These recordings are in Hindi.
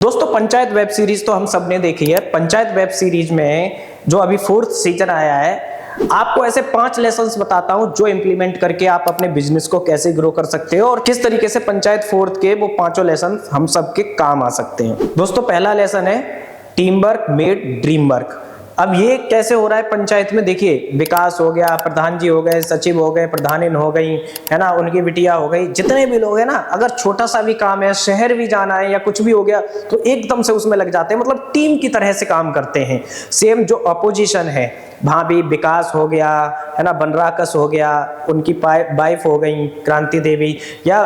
दोस्तों पंचायत वेब सीरीज तो हम सब ने देखी है। पंचायत वेब सीरीज में जो अभी 4th सीजन आया है, आपको ऐसे 5 लेसन्स बताता हूं जो इंप्लीमेंट करके आप अपने बिजनेस को कैसे ग्रो कर सकते हो और किस तरीके से पंचायत 4th के वो 5 लेसन हम सबके काम आ सकते हैं। दोस्तों पहला लेसन है team work made dream work. अब ये कैसे हो रहा है पंचायत में, देखिए विकास हो गया, प्रधान जी हो गए, सचिव हो गए, प्रधानिन हो गई, है ना, उनकी बिटिया हो गई, जितने भी लोग हैं ना, अगर छोटा सा भी काम है, शहर भी जाना है या कुछ भी हो गया तो एकदम से उसमें लग जाते हैं, मतलब टीम की तरह से काम करते हैं। सेम जो अपोजिशन है, भाभी विकास हो गया, है ना, बनराकस हो गया, उनकी वाइफ हो गई क्रांति देवी, या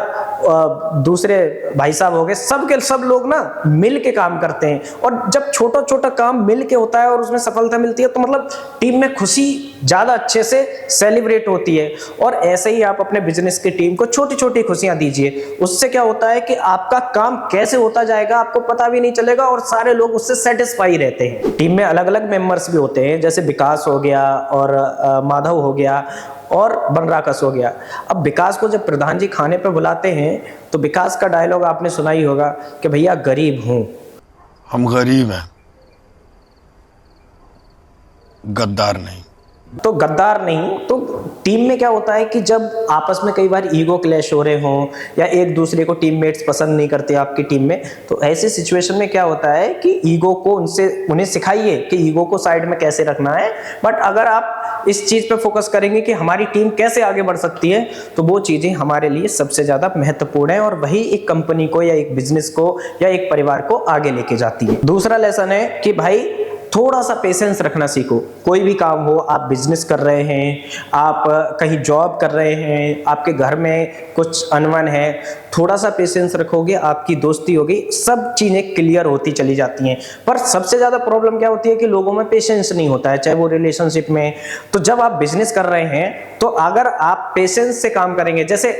दूसरे भाई साहब हो गए, सब के सब लोग ना मिल के काम करते हैं। और जब छोटा छोटा काम मिल के होता है और उसमें सफलता मिलती है तो मतलब टीम में खुशी ज्यादा अच्छे से सेलिब्रेट होती है। और ऐसे ही आप अपने बिजनेस की टीम को छोटी छोटी खुशियां दीजिए, उससे क्या होता है कि आपका काम कैसे होता जाएगा आपको पता भी नहीं चलेगा और सारे लोग उससे सेटिस्फाई रहते हैं। टीम में अलग अलग मेंबर्स भी होते हैं, जैसे विकास हो गया और माधव हो गया और बनराकस हो गया। अब विकास को जब प्रधान जी खाने पे बुलाते हैं तो विकास का डायलॉग आपने सुना ही होगा कि भैया गरीब हूं। हम गरीब हैं, गद्दार नहीं। तो गद्दार नहीं, तो टीम में क्या होता है कि जब आपस में कई बार ईगो क्लैश हो रहे हों या एक दूसरे को टीममेट्स पसंद नहीं करते आपकी टीम में, तो ऐसी सिचुएशन में क्या होता है कि ईगो को उन्हें सिखाइए कि ईगो को साइड में कैसे रखना है। बट अगर आप इस चीज पे फोकस करेंगे कि हमारी टीम कैसे आगे बढ़ सकती है, तो वो चीजें हमारे लिए सबसे ज्यादा महत्वपूर्ण है और वही एक कंपनी को या एक बिजनेस को या एक परिवार को आगे लेके जाती है। दूसरा लेसन है कि भाई थोड़ा सा पेशेंस रखना सीखो। कोई भी काम हो, आप बिजनेस कर रहे हैं, आप कहीं जॉब कर रहे हैं, आपके घर में कुछ अनबन है, थोड़ा सा पेशेंस रखोगे, आपकी दोस्ती होगी, सब चीजें क्लियर होती चली जाती हैं। पर सबसे ज्यादा प्रॉब्लम क्या होती है कि लोगों में पेशेंस नहीं होता है, चाहे वो रिलेशनशिप में। तो जब आप बिजनेस कर रहे हैं तो अगर आप पेशेंस से काम करेंगे, जैसे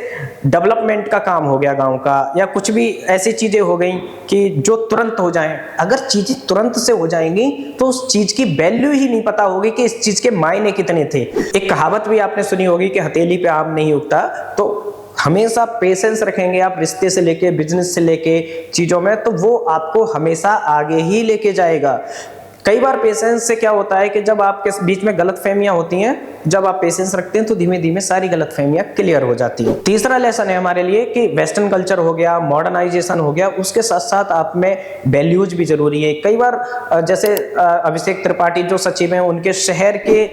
डेवलपमेंट का काम हो गया गांव का, या कुछ भी ऐसी चीजें हो गई कि जो तुरंत हो जाएं, अगर चीजें तुरंत से हो जाएंगी तो उस चीज की वैल्यू ही नहीं पता होगी कि इस चीज के मायने कितने थे। एक कहावत भी आपने सुनी होगी कि हथेली पे आम नहीं उगता। तो हमेशा पेशेंस रखेंगे आप रिश्ते से लेके, बिजनेस से लेके चीजों में, तो वो आपको हमेशा आगे ही लेके जाएगा। कई बार पेशेंस से क्या होता है कि जब आपके बीच में गलतफहमियां होती हैं, जब आप पेशेंस रखते हैं तो धीमे धीमे सारी गलतफहमियां क्लियर हो जाती हैं। तीसरा लेसन है हमारे लिए कि वेस्टर्न कल्चर हो गया, मॉडर्नाइजेशन हो गया, उसके साथ साथ आप में वैल्यूज भी जरूरी है। कई बार जैसे अभिषेक त्रिपाठी जो सचिव हैं, उनके शहर के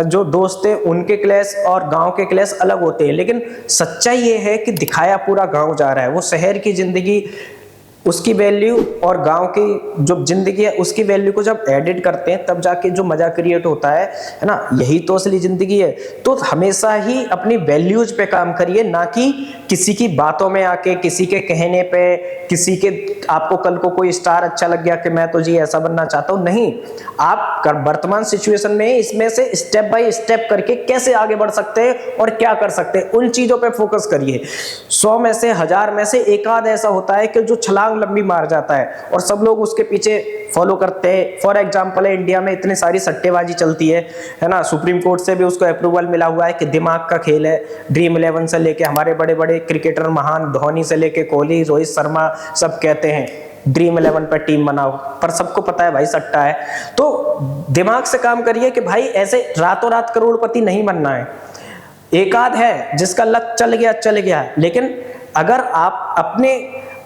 जो दोस्त थे उनके क्लास और गांव के क्लास अलग होते हैं, लेकिन सच्चाई ये है कि दिखाया पूरा गांव जा रहा है। वो शहर की जिंदगी, उसकी वैल्यू और गांव की जो जिंदगी है उसकी वैल्यू को जब एडिट करते हैं तब जाके जो मजा क्रिएट होता है ना, यही तो असली जिंदगी है। तो हमेशा ही अपनी वैल्यूज पे काम करिए, ना कि किसी की बातों में आके, किसी के कहने पे, किसी के आपको कल को कोई स्टार अच्छा लग गया कि मैं तो जी ऐसा बनना चाहता हूं। नहीं, आप वर्तमान सिचुएशन में इसमें से स्टेप बाय स्टेप करके कैसे आगे बढ़ सकते हैं और क्या कर सकते हैं, उन चीजों पे फोकस करिए। 100 में से 1000 में से एक आध ऐसा होता है कि जो छलांग लंबी मार जाता है और सब लोग उसके पीछे फॉलो करते हैं। फॉर एग्जांपल है, इंडिया में इतनी सारी सट्टेबाजी चलती है ना, सुप्रीम कोर्ट से भी उसको अप्रूवल मिला हुआ है कि दिमाग का खेल है। ड्रीम 11 से लेके हमारे बड़े बड़े क्रिकेटर, महान धोनी से लेके कोहली, रोहित शर्मा, सब कहते हैं ड्रीम 11 पर टीम बनाओ, पर सबको पता है भाई सट्टा है। तो दिमाग से काम करिए कि भाई ऐसे रातों रात करोड़पति नहीं बनना है। एक आध है जिसका लक चल गया, लेकिन अगर आप अपने,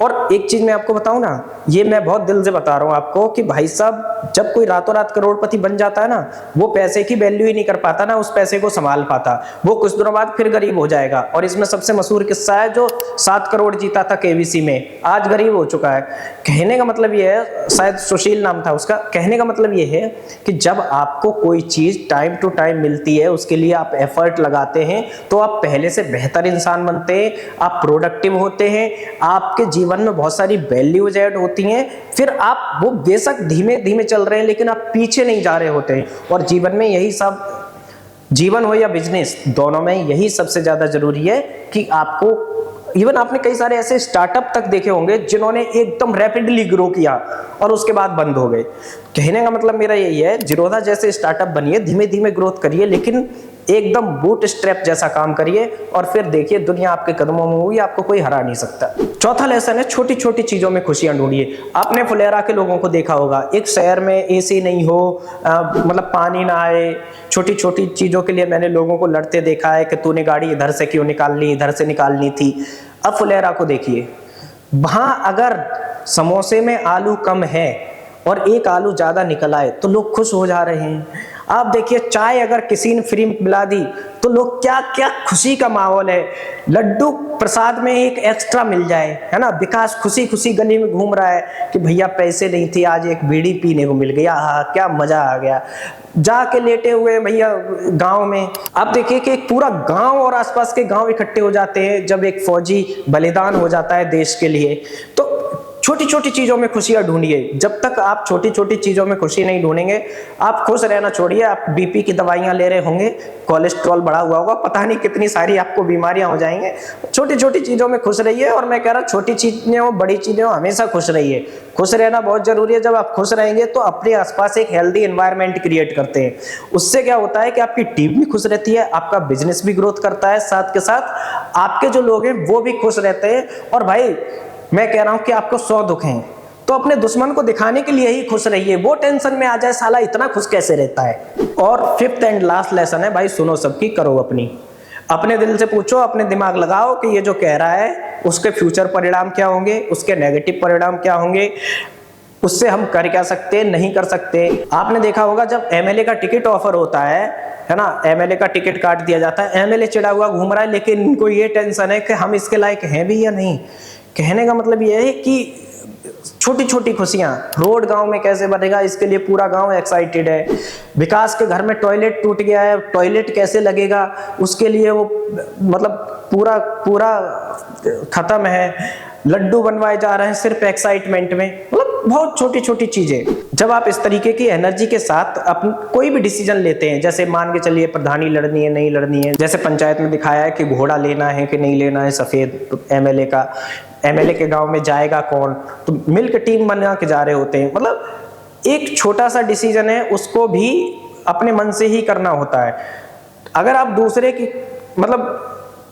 और एक चीज मैं आपको बताऊं ना, ये मैं बहुत दिल से बता रहा हूं आपको कि भाई साहब जब कोई रातों रात करोड़पति बन जाता है ना, वो पैसे की वैल्यू ही नहीं कर पाता, ना उस पैसे को संभाल पाता, वो कुछ दिनों बाद फिर गरीब हो जाएगा। और इसमें सबसे मशहूर किस्सा है जो 7 करोड़ जीता था केबीसी में, आज गरीब हो चुका है। कहने का मतलब ये है, शायद सुशील नाम था उसका, कहने का मतलब ये है कि जब आपको कोई चीज टाइम टू टाइम मिलती है, उसके लिए आप एफर्ट लगाते हैं, तो आप पहले से बेहतर इंसान बनते हैं, आप प्रोडक्टिव होते हैं, आपके जीवन में बहुत सारी वैल्यूज ऐड होती हैं। फिर आप वो बेशक धीमे धीमे चल रहे हैं लेकिन आप पीछे नहीं जा रहे होते हैं। और जीवन में यही सब, जीवन हो या बिजनेस, दोनों में यही सबसे ज्यादा जरूरी है कि आपको, इवन आपने कई सारे ऐसे स्टार्टअप तक देखे होंगे जिन्होंने एकदम रैपिडली ग्रो किया और उसके बाद बंद हो गए। कहने का मतलब मेरा यही है, जीरोधा जैसे स्टार्टअप बनिए, धीमे धीमे ग्रोथ करिए, लेकिन एकदम बूट स्ट्रैप जैसा काम करिए और फिर देखिए दुनिया आपके कदमों में होगी, आपको कोई हरा नहीं सकता। चौथा लेसन है छोटी छोटी चीजों में खुशियां ढूंढिए। आपने फुलेरा के लोगों को देखा होगा, एक शहर में एसी नहीं हो, मतलब पानी ना आए, छोटी छोटी चीजों के लिए मैंने लोगों को लड़ते देखा है कि तूने गाड़ी इधर से क्यों निकालनी, इधर से निकालनी थी। अब फुलेरा को देखिए, वहां अगर समोसे में आलू कम है और एक आलू ज्यादा निकल आए तो लोग खुश हो जा रहे हैं। आप देखिए चाय अगर किसी ने फ्री मिला दी तो लोग क्या क्या खुशी का माहौल है। लड्डू प्रसाद में एक एक्स्ट्रा मिल जाए, है ना, विकास खुशी खुशी गली में घूम रहा है कि भैया पैसे नहीं थे, आज एक बीड़ी पीने को मिल गया, हाँ क्या मजा आ गया। जाके लेटे हुए भैया गांव में, आप देखिए कि एक पूरा गांव और आसपास के गांव इकट्ठे हो जाते हैं जब एक फौजी बलिदान हो जाता है देश के लिए। तो छोटी छोटी चीजों में खुशियां ढूंढिए। जब तक आप छोटी छोटी चीजों में खुशी नहीं ढूंढेंगे, आप खुश रहना छोड़िए। आप बीपी की दवाइयां ले रहे होंगे, कोलेस्ट्रॉल बढ़ा हुआ होगा, पता नहीं कितनी सारी आपको बीमारियां हो जाएंगे। छोटी छोटी चीजों में खुश रहिए। और मैं कह रहा छोटी चीजें हो बड़ी चीजें हो, हमेशा खुश रहिए। खुश रहना बहुत जरूरी है। जब आप खुश रहेंगे तो अपने आसपास एक हेल्दी एनवायरनमेंट क्रिएट करते हैं। उससे क्या होता है कि आपकी टीम भी खुश रहती है, आपका बिजनेस भी ग्रोथ करता है, साथ के साथ आपके जो लोग हैं वो भी खुश रहते हैं। और भाई मैं कह रहा हूं कि आपको 100 दुख हैं तो अपने दुश्मन को दिखाने के लिए ही खुश रहिए। वो टेंशन में आ जाए साला इतना खुश कैसे रहता है। और फिफ्थ एंड लास्ट लेसन है भाई, सुनो सबकी, करो अपनी। अपने दिल से पूछो, अपने दिमाग लगाओ कि ये जो कह रहा है उसके फ्यूचर परिणाम क्या होंगे, उसके नेगेटिव परिणाम क्या होंगे, उससे हम कर क्या सकते हैं, नहीं कर सकते। आपने देखा होगा जब एमएलए का टिकट ऑफर होता है ना, एमएलए का टिकट काट दिया जाता है, एमएलए चिढ़ा हुआ घूम रहा है, लेकिन इनको ये टेंशन है कि हम इसके लायक हैं भी या नहीं। कहने का मतलब ये है कि छोटी छोटी खुशियां, रोड गांव में कैसे बनेगा इसके लिए पूरा गांव एक्साइटेड है। विकास के घर में टॉयलेट टूट गया है, टॉयलेट कैसे लगेगा उसके लिए वो मतलब पूरा पूरा खत्म है। लड्डू बनवाए जा रहे हैं सिर्फ एक्साइटमेंट में। मतलब बहुत छोटी छोटी चीजें। जब आप इस तरीके की एनर्जी के साथ अपन कोई भी डिसीजन लेते हैं, जैसे मान के चलिए प्रधानी लड़नी है नहीं लड़नी है, जैसे पंचायत में दिखाया है कि घोड़ा लेना है कि नहीं लेना है सफेद, तो एमएलए के गांव में जाएगा कौन, तो मिलकर टीम बना के जा रहे होते हैं। मतलब एक छोटा सा डिसीजन है उसको भी अपने मन से ही करना होता है। अगर आप दूसरे की, मतलब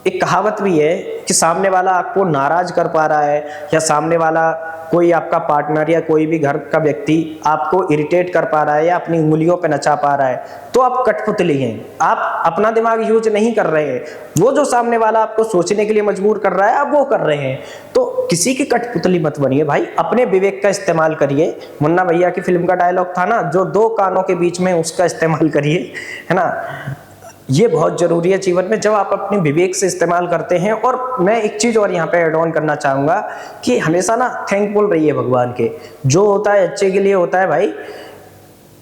एक कहावत भी है कि सामने वाला आपको नाराज कर पा रहा है या सामने वाला कोई आपका पार्टनर या कोई भी घर का व्यक्ति आपको इरिटेट कर पा रहा है या अपनी उंगलियों पे नचा पा रहा है, तो आप कठपुतली हैं, आप अपना दिमाग यूज नहीं कर रहे हैं। वो जो सामने वाला आपको सोचने के लिए मजबूर कर रहा है आप वो कर रहे हैं। तो किसी की कठपुतली मत बनिए भाई, अपने विवेक का इस्तेमाल करिए। मुन्ना भैया की फिल्म का डायलॉग था ना, जो दो कानों के बीच में, उसका इस्तेमाल करिए, है ना। ये बहुत जरूरी है जीवन में जब आप अपने विवेक से इस्तेमाल करते हैं। और मैं एक चीज और यहाँ पे ऐड ऑन करना चाहूंगा कि हमेशा ना थैंकफुल रहिए भगवान के, जो होता है अच्छे के लिए होता है भाई।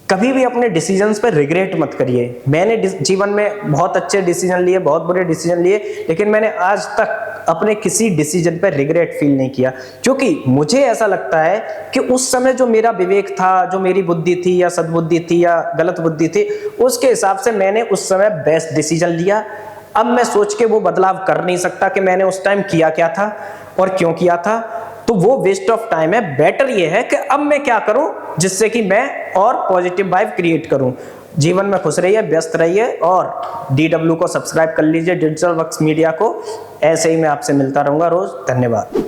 कभी भी अपने डिसीजंस पे रिग्रेट मत करिए। मैंने जीवन में बहुत अच्छे डिसीजन लिए, बहुत बुरे डिसीजन लिए, लेकिन मैंने आज तक अपने किसी डिसीजन पे रिग्रेट फील नहीं किया, क्योंकि मुझे ऐसा लगता है कि उस समय जो मेरा विवेक था, जो मेरी बुद्धि थी या सद्बुद्धि थी या गलत बुद्धि थी, उसके हिसाब से मैंने उस समय बेस्ट डिसीजन लिया। अब मैं सोच के वो बदलाव कर नहीं सकता कि मैंने उस टाइम किया क्या था और क्यों किया था, तो वो वेस्ट ऑफ टाइम है। बेटर ये है कि अब मैं क्या करूं जिससे कि मैं और पॉजिटिव वाइब क्रिएट करूं। जीवन में खुश रहिए, व्यस्त रहिए और DW को सब्सक्राइब कर लीजिए, डिजिटल वर्क्स मीडिया को। ऐसे ही मैं आपसे मिलता रहूंगा रोज। धन्यवाद।